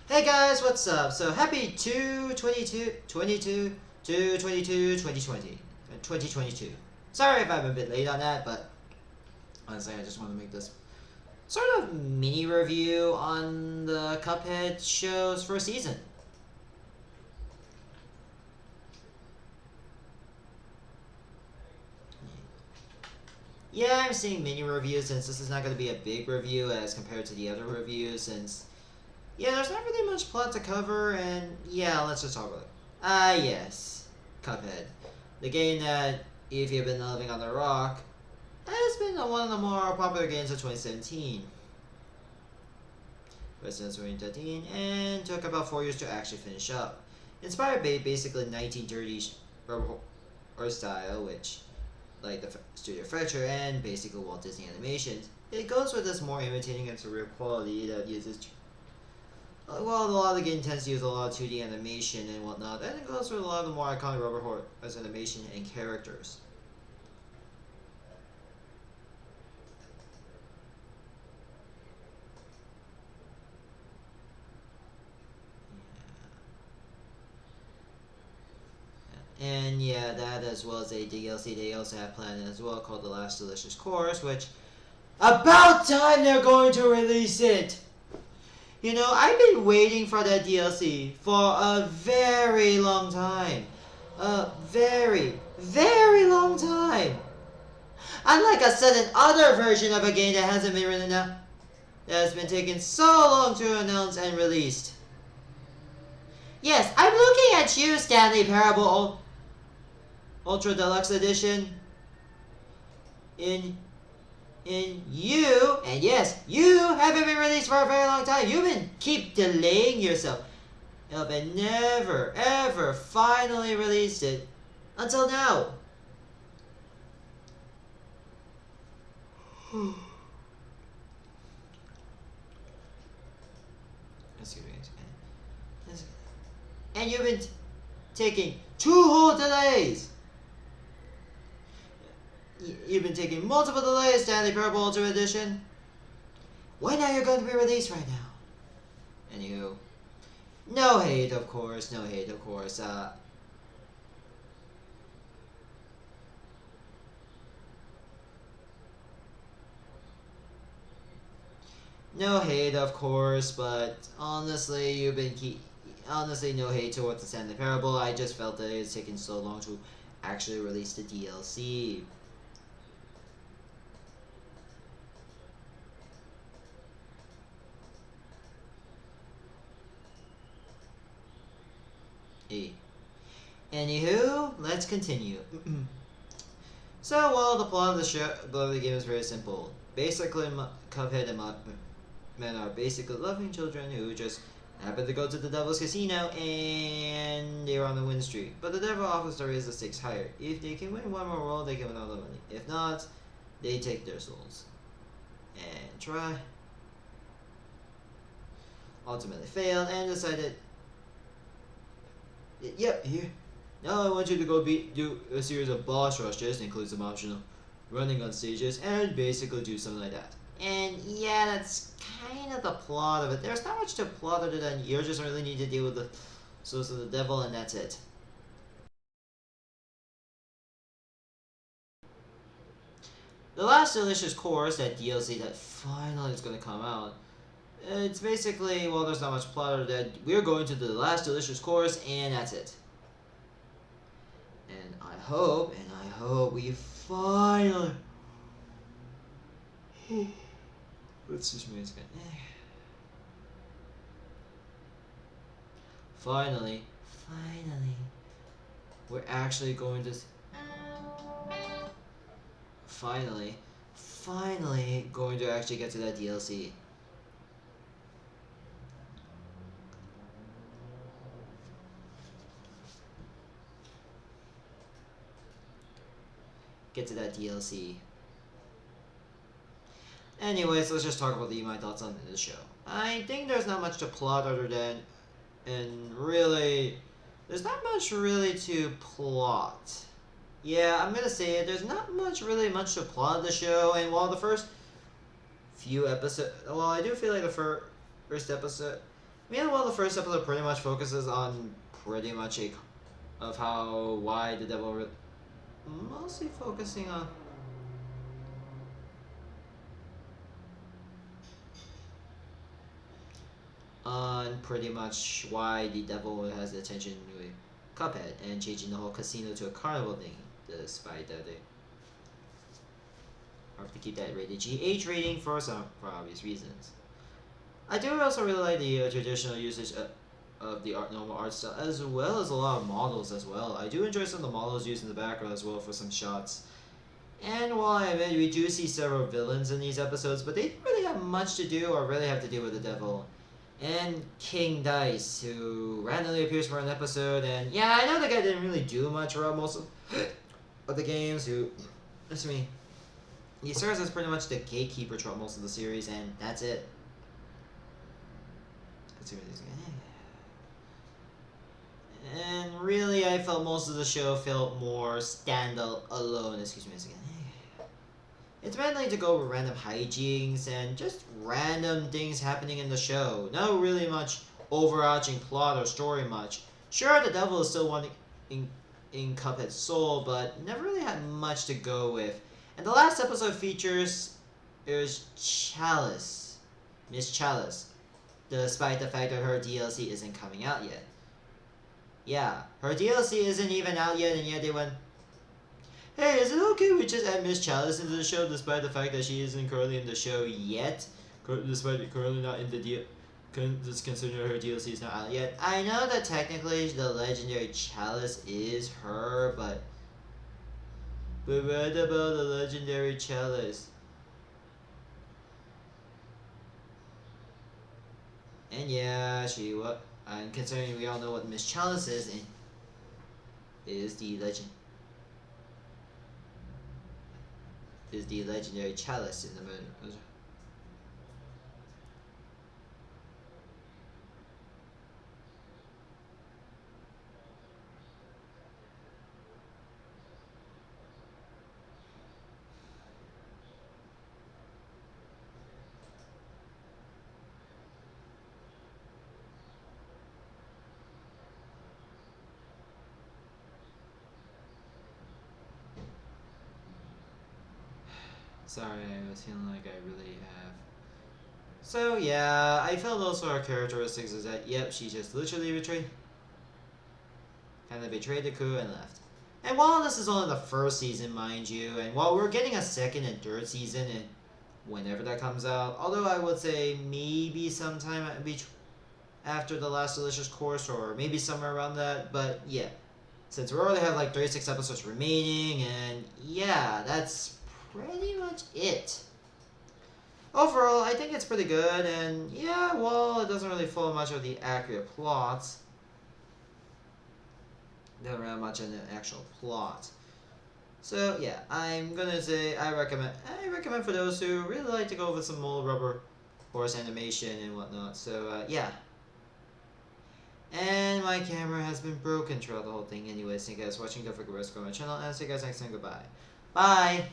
Hey guys, what's up? So happy 2022. Sorry if I'm a bit late on that, but honestly I just want to make this sort of mini review on the Cuphead show's first season. Yeah, I'm seeing mini reviews since this is not going to be a big review as compared to the other reviews since yeah, there's not really much plot to cover, and yeah, let's just talk about it. Yes, Cuphead. The game that, if you've been living on the rock, has been one of the more popular games of 2017. But since 2013, and took about 4 years to actually finish up. Inspired by basically 1930s or style, which, like the Studio Fletcher and basically Walt Disney animations, it goes with this more imitating its real quality that uses well, a lot of the game tends to use a lot of 2D animation and whatnot, and it goes with a lot of the more iconic rubber horse animation and characters. And yeah, that as well as a DLC they also have planned as well called The Last Delicious Course, which about time they're going to release it! You know, I've been waiting for that DLC for a very long time. A very, very long time. Unlike a certain other version of a game that hasn't been written out, that has been taken so long to announce and released. Yes, I'm looking at you, Stanley Parable Ultra Deluxe Edition. In you, and yes, you haven't been released for a very long time. You've been keep delaying yourself. And never, ever finally released it until now. And you've been taking 2 whole delays. You've been taking multiple delays, Stanley Parable Ultimate Edition. When are you going to be released right now? Anywho, no hate, of course. No hate, of course. No hate, of course, but honestly, honestly, no hate towards the Stanley Parable. I just felt that it's taken so long to actually release the DLC. Hey. Anywho, let's continue. So, well, the plot of the game is very simple. Basically, Cuphead and men are basically loving children who just happen to go to the Devil's Casino and they're on the win streak. But the Devil offers to raise the stakes higher. If they can win one more roll, they can win all the money. If not, they take their souls. And try. Ultimately failed and decided, yep, here. Now I want you to go do a series of boss rushes, includes some optional running on stages, and basically do something like that. And yeah, that's kind of the plot of it. There's not much to plot other than you just really need to deal with the souls of the devil, and that's it. The Last Delicious Course, that DLC that finally is going to come out, it's basically, well, there's not much plot other than we're going to the Last Delicious Course, and that's it. And I hope we finally... Let's just move again. Finally, we're actually going to... Finally going to actually get to that DLC. Get to that DLC. Anyways, let's just talk about my thoughts on the show. I think there's not much to plot other than, and really, there's not much really to plot. Yeah, I'm gonna say it. There's not really much to plot the show, and while the first few episodes, well, I do feel like first episode. Meanwhile, the first episode pretty much focuses on pretty much a of how why the devil mostly focusing on pretty much why the devil has attention with Cuphead and changing the whole casino to a carnival thing, despite that they have to keep that rated GH rating for obvious reasons. I do also really like the traditional usage of the normal art style, as well as a lot of models as well. I do enjoy some of the models used in the background as well for some shots. And while I admit we do see several villains in these episodes, but they don't really have much to do or really have to do with the devil. And King Dice, who randomly appears for an episode, and yeah, I know the guy didn't really do much around most of the games, that's me. He serves as pretty much the gatekeeper throughout most of the series, and that's it. Let's see what this guy. And really, I felt most of the show felt more stand-alone. Excuse me a second. It's mainly to go with random hijinks and just random things happening in the show. No really much overarching plot or story much. Sure, the devil is still one in Cuphead's soul, but never really had much to go with. And the last episode features is Chalice, Miss Chalice, despite the fact that her DLC isn't coming out yet. Yeah, her DLC isn't even out yet, and yet they went, hey, is it okay we just add Miss Chalice into the show despite the fact that she isn't currently in the show yet? Despite currently not in the deal. Just considering her DLC is not out yet. I know that technically the legendary Chalice is her, but what about the legendary Chalice? And yeah, and considering we all know what Miss Chalice is the legend. Is the legendary Chalice in the moon. Sorry, I was feeling like I really have. So yeah, I felt also her characteristics is that yep, she just literally kind of betrayed the coup and left. And while this is only the first season, mind you, and while we're getting a second and third season, and whenever that comes out, although I would say maybe sometime after the last Delicious Course, or maybe somewhere around that, but yeah, since we already have like 36 episodes remaining, and yeah, that's pretty much it. Overall, I think it's pretty good, and yeah, well, it doesn't really follow much of the accurate plots. Doesn't really much in the actual plot. So yeah, I'm gonna say I recommend for those who really like to go with some old rubber horse animation and whatnot. So yeah. And my camera has been broken throughout the whole thing. Anyways, thank you guys for watching. Don't forget to subscribe to my channel, and I'll see you guys next time. Goodbye. Bye!